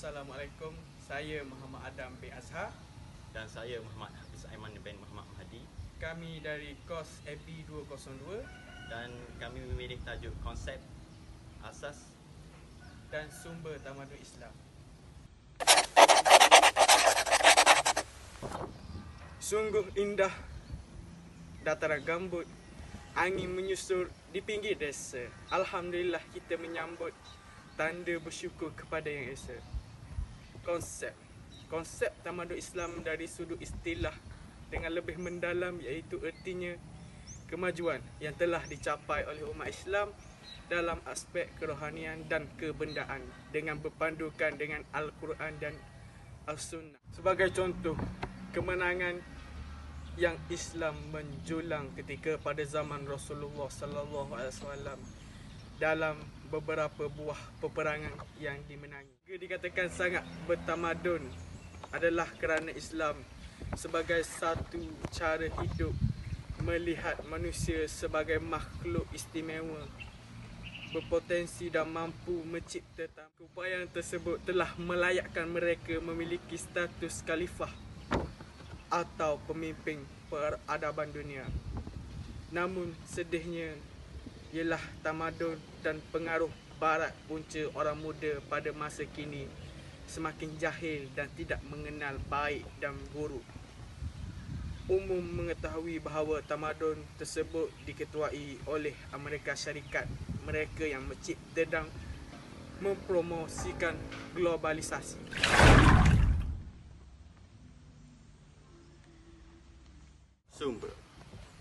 Assalamualaikum. Saya Muhammad Adam bin Azhar. Dan saya Muhammad Hafiz Aiman bin Muhammad Mahdi. Kami dari kos AB 202 Dan kami memilih tajuk konsep, asas dan sumber tamadun Islam. Sungguh indah dataran gambut, angin menyusur di pinggir desa. Alhamdulillah kita menyambut tanda bersyukur kepada Yang Esa. Konsep tamadun Islam dari sudut istilah dengan lebih mendalam, iaitu ertinya kemajuan yang telah dicapai oleh umat Islam dalam aspek kerohanian dan kebendaan dengan berpandukan dengan Al-Quran dan As-Sunnah. Sebagai contoh, kemenangan yang Islam menjulang ketika pada zaman Rasulullah sallallahu alaihi wasallam dalam beberapa buah peperangan yang dimenangi. Dikatakan sangat bertamadun adalah kerana Islam sebagai satu cara hidup melihat manusia sebagai makhluk istimewa, berpotensi dan mampu mencipta. Upaya tersebut telah melayakkan mereka memiliki status khalifah atau pemimpin peradaban dunia. Namun sedihnya ialah tamadun dan pengaruh barat punca orang muda pada masa kini semakin jahil dan tidak mengenal baik dan buruk. Umum mengetahui bahawa tamadun tersebut diketuai oleh Amerika Syarikat, mereka yang mencipta dan mempromosikan globalisasi.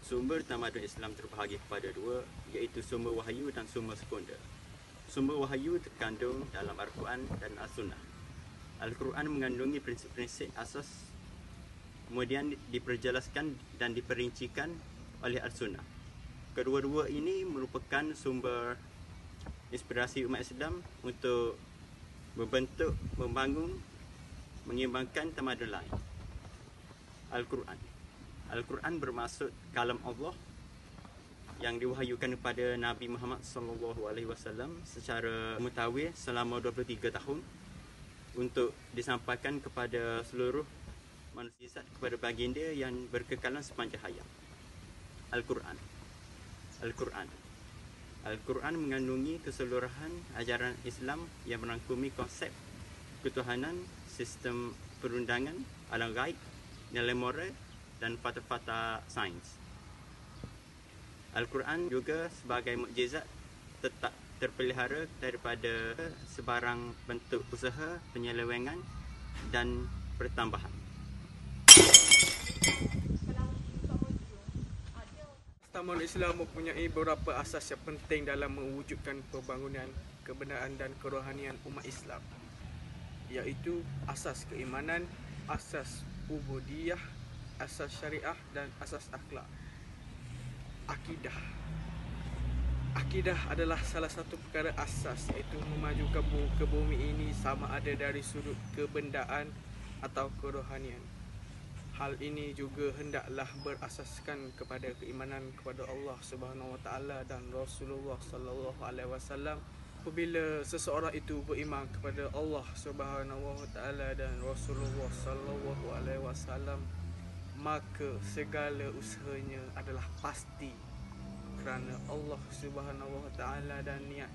Sumber tamadun Islam terbahagi kepada dua, iaitu sumber wahyu dan sumber sekunder. Sumber wahyu terkandung dalam Al-Quran dan As-Sunnah. Al-Quran mengandungi prinsip-prinsip asas, kemudian diperjelaskan dan diperincikan oleh Al-Sunnah. Kedua-dua ini merupakan sumber inspirasi umat Islam untuk membentuk, membangun, mengimbangkan tamadun lain. Al-Quran bermaksud kalam Allah yang diwahyukan kepada Nabi Muhammad SAW secara mutawir selama 23 tahun untuk disampaikan kepada seluruh manusia, kepada baginda yang berkekalan sepanjang hayat. Al-Quran mengandungi keseluruhan ajaran Islam yang merangkumi konsep ketuhanan, sistem perundangan, alam gaib, nilai moral dan fakta-fakta sains. Al-Quran juga sebagai mukjizat tetap terpelihara daripada sebarang bentuk usaha penyelewengan dan pertambahan. Tamadun Islam mempunyai beberapa asas yang penting dalam mewujudkan pembangunan kebenaran dan kerohanian umat Islam, iaitu asas keimanan, asas ubudiyah, asas syariah dan asas akhlak. Akidah adalah salah satu perkara asas, iaitu memajukan muka bumi ini sama ada dari sudut kebendaan atau kerohanian. Hal ini juga hendaklah berasaskan kepada keimanan kepada Allah Subhanahu Wa Taala dan Rasulullah Sallallahu Alaihi Wasallam. Apabila seseorang itu beriman kepada Allah Subhanahu Wa Taala dan Rasulullah Sallallahu Alaihi Wasallam, maka segala usahanya adalah pasti kerana Allah Subhanahu Wa Taala dan niat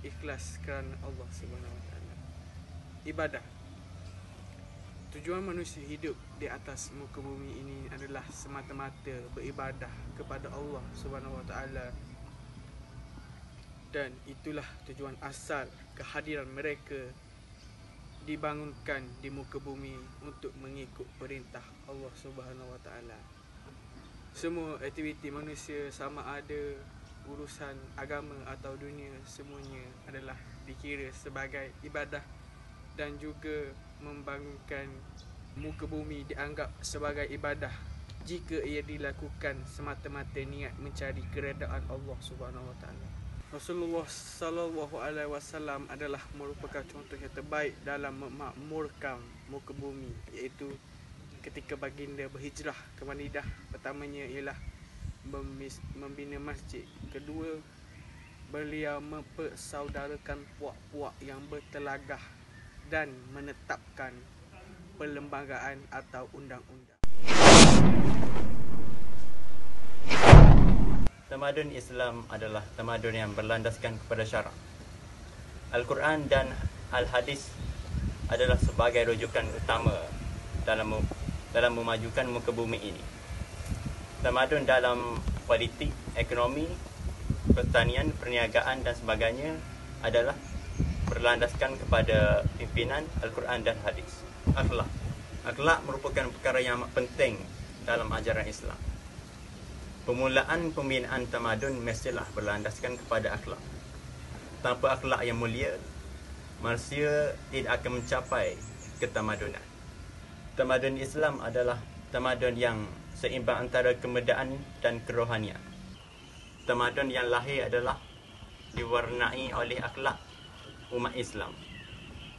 ikhlas kerana Allah Subhanahu Wa Taala. Ibadah. Tujuan manusia hidup di atas muka bumi ini adalah semata-mata beribadah kepada Allah Subhanahu Wa Taala, dan itulah tujuan asal kehadiran mereka dibangunkan di muka bumi untuk mengikut perintah Allah Subhanahu Wa Taala. Semua aktiviti manusia, sama ada urusan agama atau dunia, semuanya adalah dikira sebagai ibadah, dan juga membangunkan muka bumi dianggap sebagai ibadah jika ia dilakukan semata-mata niat mencari keredaan Allah Subhanahu Wa Taala. Rasulullah sallallahu alaihi wasallam adalah merupakan contoh yang terbaik dalam memakmurkan muka bumi, iaitu ketika baginda berhijrah ke Madinah. Pertamanya ialah membina masjid. Kedua, beliau mempersaudarakan puak-puak yang bertelagah dan menetapkan perlembagaan atau undang-undang. Tamadun Islam adalah tamadun yang berlandaskan kepada syarak. Al-Quran dan Al-Hadis adalah sebagai rujukan utama dalam memajukan muka bumi ini. Tamadun dalam politik, ekonomi, pertanian, perniagaan dan sebagainya adalah berlandaskan kepada pimpinan Al-Quran dan Hadis. Akhlak. Akhlak merupakan perkara yang amat penting dalam ajaran Islam. Permulaan pembinaan tamadun mestilah berlandaskan kepada akhlak. Tanpa akhlak yang mulia, manusia tidak akan mencapai ketamadunan. Tamadun Islam adalah tamadun yang seimbang antara kemedaan dan kerohanian. Tamadun yang lahir adalah diwarnai oleh akhlak umat Islam.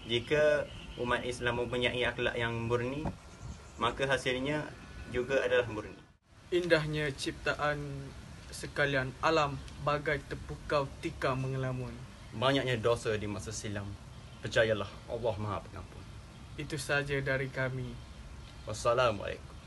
Jika umat Islam mempunyai akhlak yang murni, maka hasilnya juga adalah murni. Indahnya ciptaan sekalian alam bagai terpukau tikar mengelamun. Banyaknya dosa di masa silam. Percayalah, Allah Maha Pengampun. Itu saja dari kami. Wassalamualaikum.